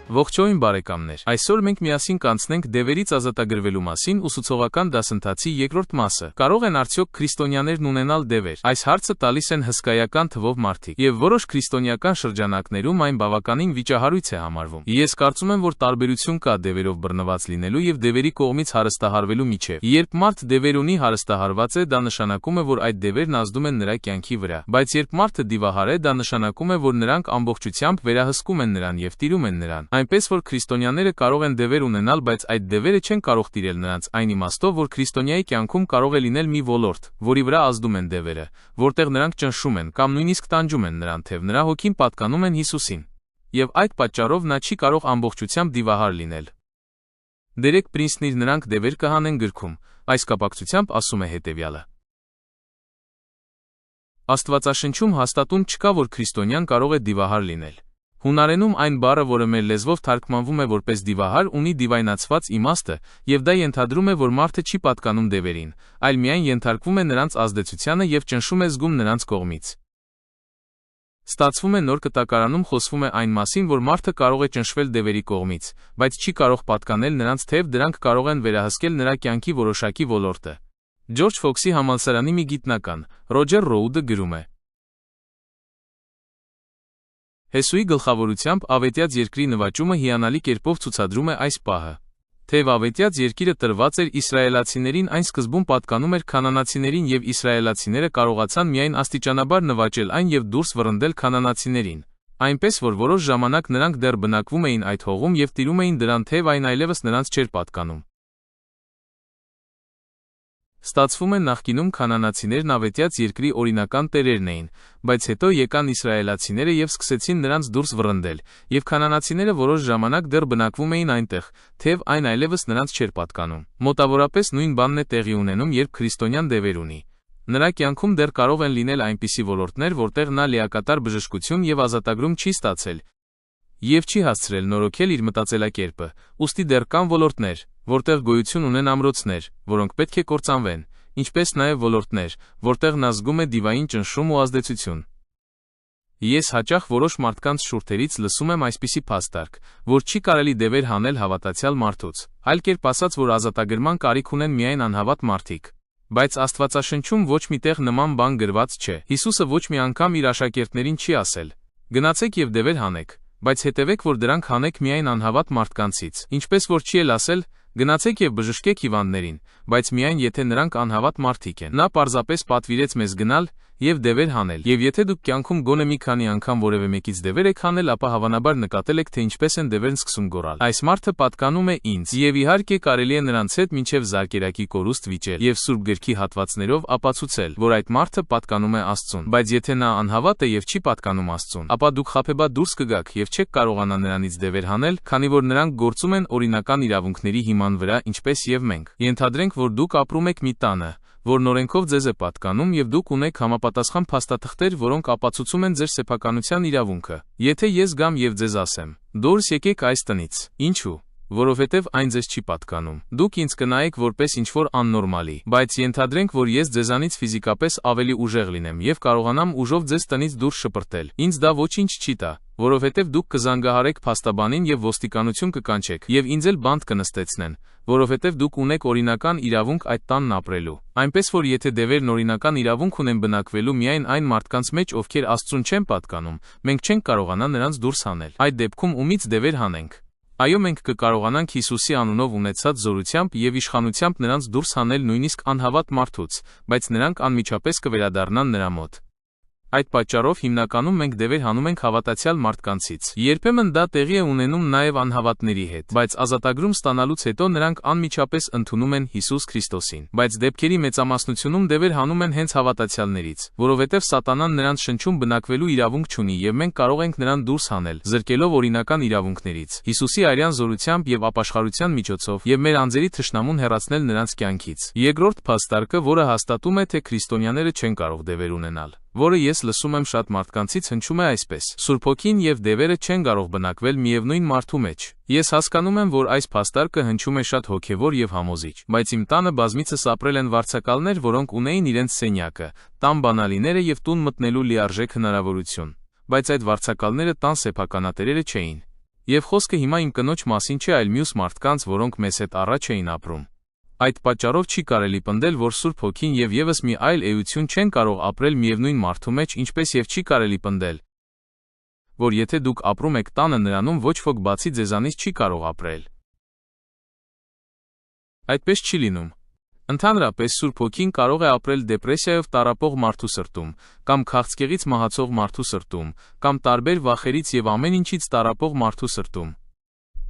Ողջույն բարեկամներ, այսօր մենք միասին կանցնենք դևերից ազատագրվելու մասին ուսուցողական դասընթացի երկրորդ մասը։ Կարող են արդյոք քրիստոնյաներն ունենալ դևեր։ Այս հարցը տալիս են հսկայական թվով մարդիկ, եւ որոշ քրիստոնեական շրջանակներում այն բավականին վիճահարույց է համարվում։ Ես կարծում եմ, որ տարբերություն կա դևերով բռնված լինելու եւ դևերի կողմից հարստահարվելու միջեւ։ Երբ մարդ դևեր ունի, հարստահարված է, դա նշանակում է, որ այդ դևերն ազդում են նրա կյանքի վրա։ Բայց երբ մարդը դիվահար է, դա նշանակում է, որ նրանք ամբողջությամբ վերահսկում են նրան եւ տիրում են նրան։ Այնպես որ քրիստոնյաները կարող են դևեր ունենալ, բայց այդ դևերը չեն կարող տիրել նրանց, այն իմաստով, որ քրիստոնյայի կյանքում կարող է լինել մի ոլորտ, որի վրա ազդում են դևերը, որտեղ նրանք ճնշում են կամ նույնիսկ տանջում են նրան, թեև նրա հոգին պատկանում են Հիսուսին։ Եվ այդ պատճառով նա չի կարող ամբողջությամբ դիվահար լինել։ Դերեկ Պրինսն իր «Նրանք դևեր կհանեն» գրքում այս կապակցությամբ ասում է հետևյալը. Աստվածաշնչում հաստատուն չկա, որ քրիստոնյան կարող է դիվահար լինել։ Հունարենում այն բառը, որը մեր լեզվով թարգմանվում է որպես դիվահար, ունի դիվայնացված իմաստը, եւ դա ենթադրում է, որ մարդը չի պատկանում դևերին, այլ միայն ենթարկվում է նրանց ազդեցությանը եւ ճնշում է զգում նրանց կողմից։ Ստացվում է նոր կտակարանում խոսվում է այն մասին, որ մարդը կարող է ճնշվել դևերի կողմից, բայց չի կարող պատկանել նրանց, թեև դրանք կարող են վերահսկել նրա կյանքի որոշակի ոլորտը։ Ջորջ Ֆոքսի համալսարանի մի գիտնական, Ռոջեր Ռոուդը գրում է. Հեսուի գլխավորությամբ ավետյաց երկրի նվաճումը հիանալի կերպով ցուցադրում է այս պահը։ Թեև ավետյաց երկիրը տրված էր իսրայելացիներին, այն սկզբում պատկանում էր քանանացիներին եւ իսրայելացիները կարողացան միայն աստիճանաբար նվաճել այն եւ դուրս վռնդել քանանացիներին, այնպես որ որոշ ժամանակ նրանք դեռ բնակվում էին այդ հողում եւ տիրում էին դրան, թեև այն այլևս նրանց չէր պատկանում։ Ստացվում է նախկինում քանանացիներն ավետյաց երկրի օրինական տերերն էին, բայց հետո եկան իսրայելացիները եւ սկսեցին նրանց դուրս վռնդել, եւ քանանացիները որոշ ժամանակ դեռ բնակվում էին այնտեղ, թեև այն այլևս նրանց չէր պատկանում։ Մոտավորապես նույն բանն է տեղի ունենում, երբ քրիստոնյան դևեր ունի։ Նրա կյանքում դեռ կարող են լինել այնպիսի ոլորտներ, որտեղ նա լիակատար բժշկություն եւ ազատագրում չի ստացել եւ չի հասցրել նորոգել իր մտածելակերպը, ուստի դեռ կան ոլորտներ, որտեղ գոյություն ունեն ամրոցներ, որոնք պետք է կործանվեն, ինչպես նաև ոլորտներ, որտեղ նա զգում է դիվային ճնշում ու ազդեցություն։ Ես հաճախ որոշ մարդկանց շուրթերից լսում եմ այսպիսի փաստարկ, որ չի կարելի դևեր հանել հավատացյալ մարդուց, այլ կերպ ասած, որ ազատագրման կարիք ունեն միայն անհավատ մարդիկ։ Բայց Աստվածաշնչում ոչ մի տեղ նման բան գրված չէ։ Հիսուսը ոչ մի անգամ իր աշակերտներին չի ասել. «Գնացեք եւ դևեր հանեք», բայց հետևեք, որ դրանք հանեք միայն անհավատ մարդկանցից, ինչպես որ չի էլ ասել. «Գնացեք եւ բժշկեք հիվանդներին», բայց միայն եթե նրանք անհավատ մարդիկ են։ Նա պարզապես պատվիրեց մեզ գնալ եւ դևեր հանել։ Եվ եթե դուք կյանքում գոնե մի քանի անգամ որևէ մեկից դևեր եք հանել, ապա հավանաբար նկատել եք, թե ինչպես են դևերն սկսում գոռալ. «Այս մարդը պատկանում է ինձ», եւ իհարկե կարելի է նրանց հետ մինչև զարկերակի կորուստ վիճել եւ Սուրբ գրքի հատվածներով ապացուցել, որ այդ մարդը պատկանում է Աստծուն։ Բայց եթե նա անհավատ է եւ չի պատկանում Աստծուն, ապա դուք խաբեբա դուրս կգաք եւ չեք կարողանա նրանից դևեր հանել, քանի որ նրանք գործում են օրինական իրավունքների հիման վրա, ինչպես եւ մենք։ Ենթադրենք, որ դուք ապրում եք մի տանը, որն օրենքով ձեզ է պատկանում, եւ դուք ունեք համապատասխան փաստաթղթեր, որոնք ապացուցում են ձեր սեփականության իրավունքը։ Եթե ես գամ եւ ձեզ ասեմ. «Դուրս եկեք այս տնից», ինչու՞։ Որովհետև այն ձեզ չի պատկանում։ Դուք ինձ կնայեք որպես ինչ-որ աննորմալի, բայց ենթադրենք, որ ես ձեզանից ֆիզիկապես ավելի ուժեղ լինեմ եւ կարողանամ ուժով ձեզ տնից դուրս շպրտել։ Ինձ դա ոչինչ չի տա, որովհետև դուք կզանգահարեք փաստաբանին եւ ոստիկանություն կկանչեք, եւ ինձ էլ բանտ կնստեցնեն, որովհետև դուք ունեք օրինական իրավունք այդ տանն ապրելու։ Այնպես որ եթե դևերն օրինական իրավունք ունեն բնակվելու միայն այն մարդկանց մեջ, ովքեր Աստծուն չեն պատկանում, մենք չենք կարողանա նրանց դուրս հանել։ Այդ դեպքում ումից դևեր հանենք։ Այո, մենք կկարողանանք Հիսուսի անունով ունեցած զորությամբ եւ իշխանությամբ նրանց դուրս հանել նույնիսկ անհավատ մարդուց, բայց նրանք անմիջապես կվերադառնան նրա մոտ։ Այդ պատճառով հիմնականում մենք դևեր հանում ենք հավատացյալ մարդկանցից։ Երբեմն դա տեղի է ունենում նաև անհավատների հետ, բայց ազատագրում ստանալուց հետո նրանք անմիջապես ընդունում են Հիսուս Քրիստոսին։ Բայց դեպքերի մեծամասնությունում դևեր հանում են հենց հավատացյալներից, որովհետև Սատանան նրանց շնչում բնակվելու իրավունք չունի եւ մենք կարող ենք նրան դուրս հանել, զրկելով օրինական իրավունքներից, Հիսուսի արյան զորությամբ եւ ապաշխարության միջոցով եւ մեր անձերի թշնամուն հեռացնել նրանց կյանքից։ Երկրորդ փաստարկը, որը հաստատում է, թե քրիստոնյաները չեն կարող դևեր ունենալ, որը ես լսում եմ շատ մարդկանցից, հնչում է այսպես. Սուրբ Հոգին եւ դևերը չեն կարող բնակվել միևնույն մարդու մեջ։ Ես հասկանում եմ, որ այս փաստարկը հնչում է շատ հոգեվոր եւ համոզիչ, բայց իմ տանը բազմիցս ապրել են վարձակալներ, որոնք ունեին իրենց սենյակը, տան բանալիները եւ տուն մտնելու լիարժեք հնարավորություն, բայց այդ վարձակալները տան սեփականատերերը չէին։ Եվ խոսքը հիմա իմ կնոջ մասին չէ, այլ մյուս մարդկանց, որոնք մեզ հետ առաջ էին ապրում։ Այդ պատճառով չի կարելի պնդել, որ Սուրբ Հոգին եւ եւս մի այլ էություն չեն կարող ապրել միևնույն մարդու մեջ, ինչպես եւ չի կարելի պնդել, որ եթե դուք ապրում եք տանը, նրանում ոչ ոք բացի ձեզանից չի կարող ապրել։ Այդպես չի լինում։ Ընդհանրապես Սուրբ Հոգին կարող է ապրել դեպրեսիայով տառապող մարդու սրտում, կամ քաղցկեղից մահացող մարդու սրտում, կամ տարբեր վախերից եւ ամեն ինչից տառապող մարդու սրտում։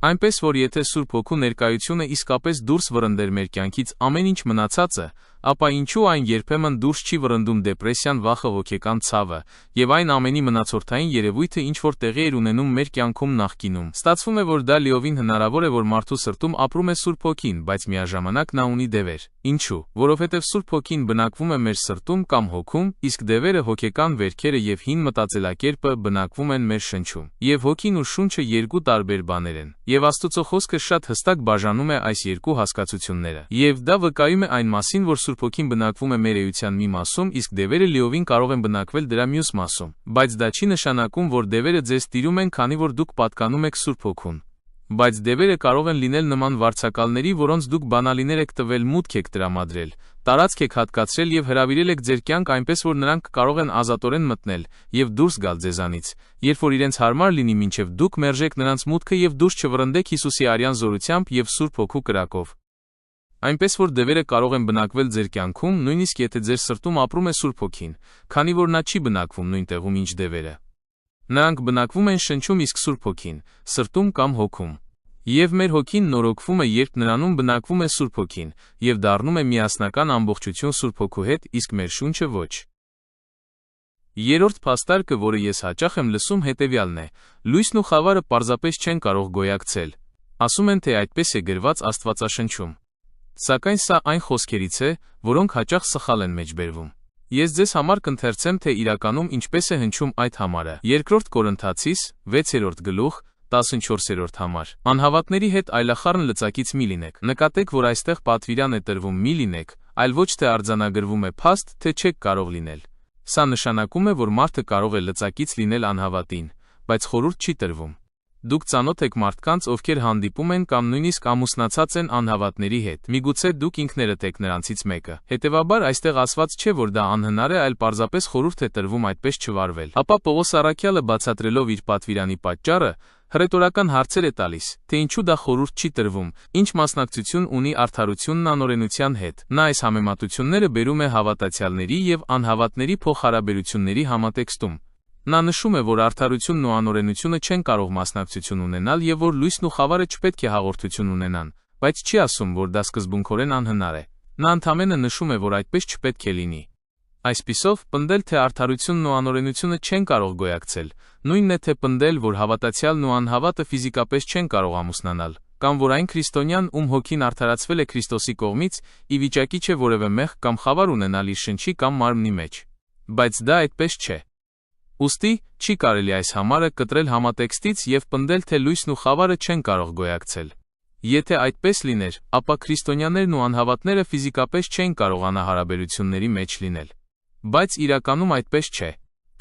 Այնպես որ եթե Սուրբ Հոգու ներկայությունը իսկապես դուրս վռնդեր մեր կյանքից ամեն ինչ մնացածը, ապա ինչու այն երբեմն դուրս չի վռնդում դեպրեսիան, վախը, հոգեկան ցավը եւ այն ամենի մնացորդային երևույթը, ինչ որ տեղի էր ունենում մեր կյանքում նախկինում։ Ստացվում է, որ դա լիովին հնարավոր է, որ մարդու սրտում ապրում է Սուրբ Հոգին, բայց միաժամանակ նա ունի դևեր։ Ինչու՞։ Որովհետև Սուրբ Հոգին բնակվում է մեր սրտում կամ հոգում, իսկ դևերը, հոգեկան վերքերը եւ հին մտածելակերպը բնակվում են մեր շնչում։ Եվ հոգին ու շունչը երկու տարբեր բաներ են։ Եվ Աստծո խոսքը շատ հստակ բաժանում է այս երկու հասկացությունները։ Եվ դա վկայում է այն մասին, որ Սուրբ Հոգին բնակվում է մեր էության մի մասում, իսկ դևերը լիովին կարող են բնակվել դրա մյուս մասում։ Բայց դա չի նշանակում, որ դևերը ձեզ տիրում են, քանի որ դուք պատկանում եք Սուրբ Հոգուն։ Բայց դևերը կարող են լինել նման վարձակալների, որոնց դուք բանալիներ եք տվել, մուտք եք տրամադրել, տարածք եք հատկացրել եւ հրավիրել եք ձեր կյանք այնպես, որ նրանք կարող են ազատորեն մտնել եւ դուրս գալ ձեզանից, երբ որ իրենց հարմար լինի, մինչեւ դուք մերժեք նրանց մուտքը եւ դուրս չվռնդեք Հիսուսի արյան զորությամբ եւ Սուրբ Հոգու կրակով։ Այնպես որ դևերը կարող են բնակվել ձեր կյանքում, նույնիսկ եթե ձեր սրտում ապրում է Սուրբ Հոգին, քանի որ նա չի բնակվում նույն տեղում, ինչ դևերը։ Նրանք բնակվում են շնչում, իսկ Սուրբ Հոգին սրտում կամ հոգում։ Եվ մեր հոգին նորոգվում է, երբ նրանում բնակվում է Սուրբ Հոգին, եւ դառնում է միասնական ամբողջություն Սուրբ Հոգու հետ, իսկ մեր շունչը ոչ։ Երրորդ փաստարկը, որը ես հաճախ եմ լսում, հետևյալն է. լույսն ու խավարը պարզապես չեն կարող գոյակցել։ Ասում են, թե այդպես է գրված Աստվածաշնչում։ Սակայն սա այն խոսքերից է, որոնք հաճախ սխալ են մեջբերվում։ Ես ձեզ համար կընթերցեմ, թե իրականում ինչպես է հնչում այդ համարը։ Երկրորդ Կորինթացիս 6-րդ գլուխ 14-րդ համար։ Անհավատների հետ այլախառն լծակից մի լինեք։ Նկատեք, որ այստեղ պատվիրան է տրվում մի լինեք, այլ ոչ թե արձանագրվում է փաստ, թե չեք կարող լինել։ Սա նշանակում է, որ մարդը կարող է լծակից լինել անհավատին, բայց խորհուրդ չի տրվում։ Դուք ծանոթ եք մարդկանց, ովքեր հանդիպում են կամ նույնիսկ ամուսնացած են անհավատների հետ։ Միգուցե դուք ինքներդ եք նրանցից մեկը։ Հետևաբար այստեղ ասված չէ, որ դա անհնար է, այլ պարզապես խորհուրդ է տրվում այդպես չվարվել։ Ապա Պողոս առաքյալը, բացատրելով իր պատվիրանի պատճառը, հռետորական հարցեր է տալիս, թե ինչու դա խորհուրդ չի տրվում, ինչ մասնակցություն ունի արդարությունն անօրենության հետ։ Նա այս համեմատությունները բերում է հավատացյալների եւ անհավատների փոխհարաբերությունների համատեքստում։ Նա նշում է, որ արդարությունն ու անօրենությունը չեն կարող մասնակցություն ունենալ եւ որ լույսն ու խավարը չպետք է հաղորդություն ունենան, բայց չի ասում, որ դա սկզբունքորեն անհնար է։ Նա ընդհանրապես նշում է, որ այդպես չպետք է լինի։ Այսպիսով, պնդել, թե արդարությունն ու անօրենությունը չեն կարող գոյակցել, նույնն է թե պնդել, որ հավատացյալն ու անհավատը ֆիզիկապես չեն կարող ամուսնանալ, կամ որ այն քրիստոնյան, ում հոգին արդարացվել է Քրիստոսի կողմից, ի վիճակի չէ որևէ մեղք կամ խավար ունենալ իր շնչի կամ մարմնի մեջ։ Բայց դա այդպես չէ։ Ուստի, չի կարելի այս համարը կտրել համատեքստից եւ պնդել, թե լույսն ու խավարը չեն կարող գոյակցել։ Եթե այդպես լիներ, ապա քրիստոնյաներն ու անհավատները ֆիզիկապես չեն կարող անհարաբերությունների մեջ լինել։ Բայց իրականում այդպես չէ։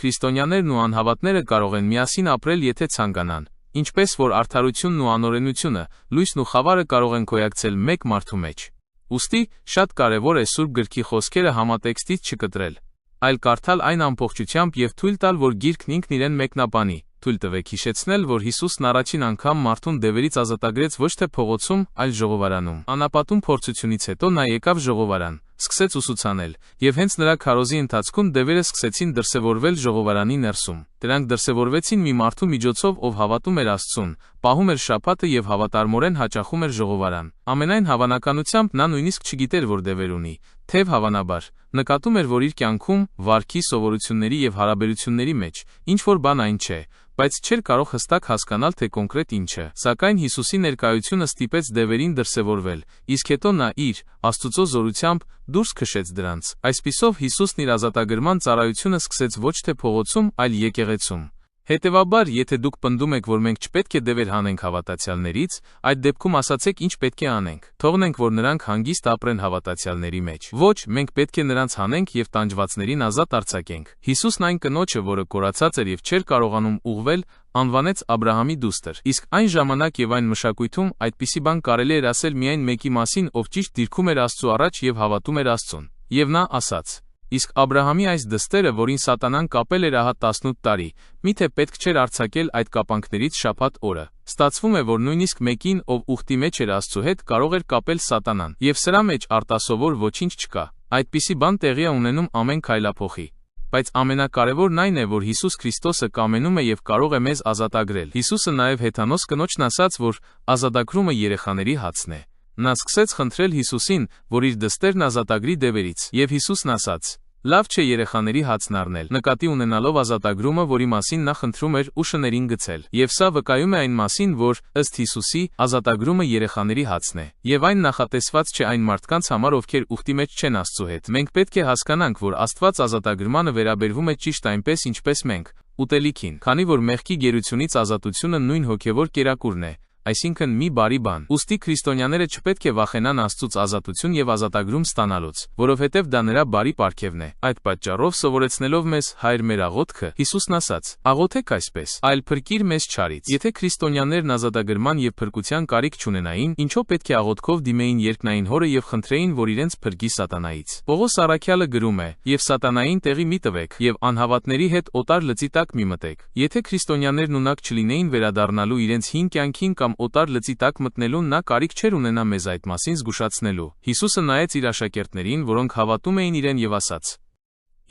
Քրիստոնյաներն ու անհավատները կարող են միասին ապրել, եթե ցանկանան, ինչպես որ արդարությունն ու անօրենությունը, լույսն ու խավարը կարող են գոյակցել մեկ մարդու մեջ։ Ուստի, շատ կարևոր է Սուրբ գրքի խոսքերը համատեքստից չկտրել, այլ կարդալ այն ամբողջությամբ եւ թույլ տալ, որ գիրքն ինքն իրեն մեկնաբանի։ Թույլ տվեք հիշեցնել, որ Հիսուսն առաջին անգամ մարդուն դևերից ազատագրեց ոչ թե փողոցում, այլ ժողովարանում։ Անապատում փորձությունից հետո նա եկավ ժողովարան, սկսեց ուսուցանել, եւ հենց նրա քարոզի ընթացքում դևերը սկսեցին դրսևորվել ժողովարանի ներսում։ Դրանք դրսևորվեցին մի մարդու միջոցով, ով հավատում էր Աստծուն, պահում էր շաբաթը եւ հավատարմորեն հաճախում էր ժողովարան։ Ամենայն հավանականությամբ նա նույնիսկ չգիտեր, որ դևեր ունի, թեև հավանաբար նկատում էր, որ իր կյանքում, վարքի, սովորությունների եւ հարաբերությունների մեջ ինչ որ բան այն չէ, բայց չէր կարող հստակ հասկանալ, թե կոնկրետ ինչը։ Սակայն Հիսուսի ներկայությունը ստիպեց դևերին դրսևորվել, իսկ հետո նա իր Աստծո զորությամբ դուրս քշեց դրանց։ Այսպիսով Հիսուսն իր ազատագրման ծառայությունը սկսեց ոչ թե փողոցում, այլ եկեղեցում։ Հետևաբար, եթե դուք պնդում եք, որ մենք չպետք է դևեր հանենք հավատացյալներից, այդ դեպքում ասացեք ինչ պետք է անենք։ Թողնենք, որ նրանք հանգիստ ապրեն հավատացյալների մեջ։ Ոչ, մենք պետք է նրանց հանենք եւ տանջվածներին ազատ արձակենք։ Հիսուսն այն կնոջը, որը կորացած էր եւ չէր կարողանում ուղղվել, անվանեց Աբրահամի դուստր։ Իսկ այն ժամանակ եւ այն մշակույթում այդպիսի բան կարելի էր ասել միայն մեկի մասին, ով ճիշտ դիրքում էր Աստծու առաջ եւ հավատում էր Աստծուն։ Եվ նա ասաց. Իսկ Աբրահամի այս դստերը, որին սատանան կապել էր ահա 18 տարի, միթե պետք չէր արձակել այդ կապանքներից շաբաթ օրը։ Ստացվում է, որ նույնիսկ մեկին, ով ուխտի մեջ էր Աստծու հետ, կարող էր կապել սատանան։ Եվ սրա մեջ արտասովոր ոչինչ չկա։ Այդպիսի բան տեղի է ունենում ամեն քայլափոխի։ Բայց ամենակարևորն այն է, որ Հիսուս Քրիստոսը կամենում է եւ կարող է մեզ ազատագրել։ Հիսուսը նաեւ հեթանոս կնոջն ասաց, որ ազատագրումը երեխաների հացն է։ Նա սկսեց խնդրել Հիսուսին, որ իր դստերն ազատագրի դևերից, եւ Հիսուսն ասաց. Լավ չէ երեխաների հացն առնել, նկատի ունենալով ազատագրումը, որի մասին նա խնդրում էր ու շներին գցել։ Եվ սա վկայում է այն մասին, որ, ըստ Հիսուսի, ազատագրումը երեխաների հացն է։ Եվ այն նախատեսված չէ այն մարդկանց համար, ովքեր ուխտի մեջ չեն Աստծու հետ։ Մենք պետք է հասկանանք, որ Աստված ազատագրմանը վերաբերվում է ճիշտ այնպես, ինչպես մենք, ուտելիքին, քանի որ մեղքի գերությունից ազատությունը նույն հոգևոր կերակուրն է, այսինքն մի բարի բան։ Ուստի քրիստոնյաները չպետք է վախենան Աստծուց ազատություն եւ ազատագրում ստանալուց, որովհետեւ դա նրա բարի պարգևն է։ Այդ պատճառով, սովորեցնելով մեզ Հայր մեր աղոթքը, Հիսուսն ասաց. Աղոթեք այսպես. Այլ փրկիր մեզ չարից։ Եթե քրիստոնյաներն ազատագրման եւ փրկության կարիք չունենային, ինչո՞ւ պետք է աղոթքով դիմեին երկնային Հորը եւ խնդրեին, որ իրենց փրկի սատանայից։ Պողոս առաքյալը գրում է. Եվ սատանային տեղի մի տվեք, եւ անհավատների հետ օտար լծի տակ մի մտեք։ Եթե քրիստոնյաներն ունակ չլինեին վերադառնալու իրենց հին կյանքին կամ օտար լծի տակ մտնելուն, նա կարիք չէր ունենա մեզ այդ մասին զգուշացնելու։ Հիսուսը նայեց իր աշակերտներին, որոնք հավատում էին իրեն եւ ասաց.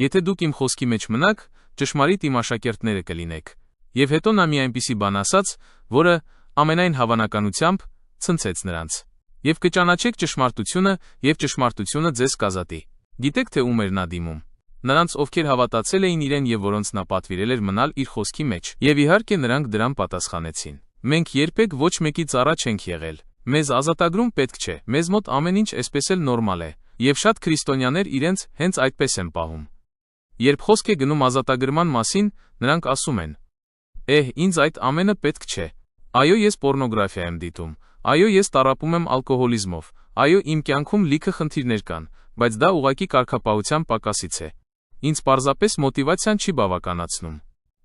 Եթե դուք իմ խոսքի մեջ մնաք, ճշմարիտ իմ աշակերտները կլինեք։ Եվ հետո նա մի այնպիսի բան ասաց, որը ամենայն հավանականությամբ ցնցեց նրանց։ Եվ կճանաչեք ճշմարտությունը, եւ ճշմարտությունը ձեզ կազատի։ Գիտեք թե ում էր նա դիմում։ Նրանց, ովքեր հավատացել էին իրեն եւ որոնց նա պատվիրել էր մնալ իր խոսքի մեջ։ Եվ իհարկե նրանք դրան պատասխանեցին։ Մենք երբեք ոչ մեկից առաջ չենք եղել։ Մեզ ազատագրում պետք չէ։ Մեզ մոտ ամեն ինչ այսպես էլ նորմալ է, եւ շատ քրիստոնյաներ իրենց հենց այդպես են պահում։ Երբ խոսք է գնում ազատագրման մասին, նրանք ասում են. ինձ այդ ամենը պետք չէ։ Այո, ես պոռնոգրաֆիա եմ դիտում։ Այո, ես տառապում եմ ալկոհոլիզմով։ Այո, իմ կյանքում լիքը խնդիրներ կան, բայց դա ուղղակի կարգապահության պակասից է։ Ինձ պարզապես մոտիվացիան չի բավականացնում։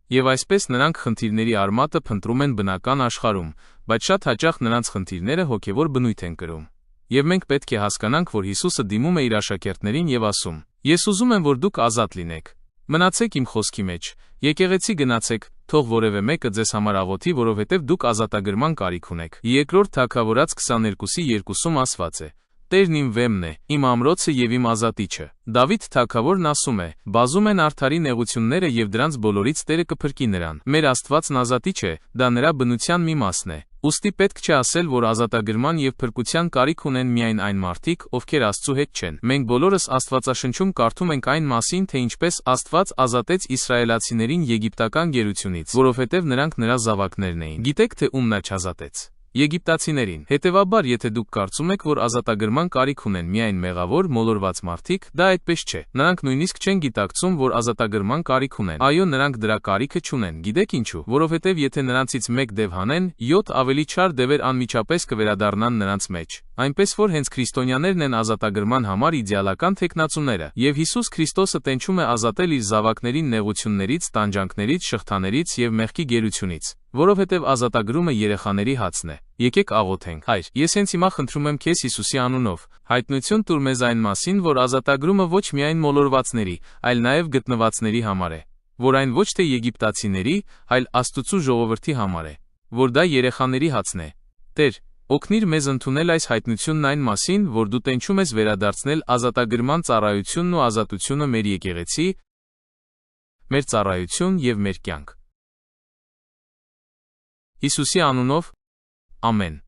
Եվ այսպես նրանք խնդիրների արմատը փնտրում են բնական աշխարհում, բայց շատ հաճախ նրանց խնդիրները հոգևոր բնույթ են կրում։ Եվ մենք պետք է հասկանանք, որ Հիսուսը դիմում է իր աշակերտներին եւ ասում. Ես ուզում եմ, որ դուք ազատ լինեք։ Մնացեք իմ խոսքի մեջ, եկեղեցի գնացեք, թող որևէ մեկը ձեզ համար աղոթի, որովհետև դուք ազատագրման կարիք ունեք։ Երկրորդ Թագավորաց 22:2-ում ասված է. Տերն իմ վեմն է, իմ ամրոցը եւ իմ ազատիչը։ Դավիթ թագավորն ասում է. բազում են արդարի նեղությունները եւ դրանց բոլորից Տերը կփրկի նրան։ Մեր Աստվածն ազատիչ է, դա նրա բնության մի մասն է։ Ուստի պետք չէ ասել, որ ազատագրման եւ փրկության կարիք ունեն միայն այն մարդիկ, ովքեր Աստծու հետ չեն։ Մենք բոլորս Աստվածաշնչում կարդում ենք այն մասին, թե ինչպես Աստված ազատեց իսրայելացիներին եգիպտական գերությունից, որովհետև նրանք նրա զավակներն էին։ Գիտեք թե ում նա չազատեց։ Եգիպտացիներին։ Հետևաբար, եթե դուք կարծում եք, որ ազատագրման կարիք ունեն միայն մեղավոր, մոլորված մարդիկ, դա այդպես չէ։ Նրանք նույնիսկ չեն գիտակցում, որ ազատագրման կարիք ունեն։ Այո, նրանք դրա կարիքը չունեն։ Գիտեք ինչու։ Որովհետև եթե նրանցից մեկ դև հանեն, 7 ավելի չար դևեր անմիջապես կվերադառնան նրանց մեջ։ Այնպես որ հենց քրիստոնյաներն են ազատագրման համար իդեալական թեկնածուները։ Եվ Հիսուս Քրիստոսը տենչում է ազատել իր զավակներին նեղություններից, տանջանքներից, շղթաներից եւ մեղքի գերությունից, որովհետև ազատագրումը երեխաների հացն է։ Եկեք աղոթենք։ Հայր, ես հենց հիմա խնդրում եմ քեզ Հիսուսի անունով, հայտնություն տուր մեզ այն մասին, որ ազատագրումը ոչ միայն մոլորվածների, այլ նաև գտնվածների համար է, որ այն ոչ թե եգիպտացիների, այլ Աստծու ժողովրդի համար է, որ դա երեխաների հացն է։ Տեր, օգնիր մեզ ընդունել այս հայտնությունն այն մասին, որ դու տենչում ես վերադարձնել ազատագրման ծառայությունն ու ազատությունը մեր եկեղեցի, մեր ծառայություն եւ մեր կյանք։ Հիսուսի անունով, ամեն։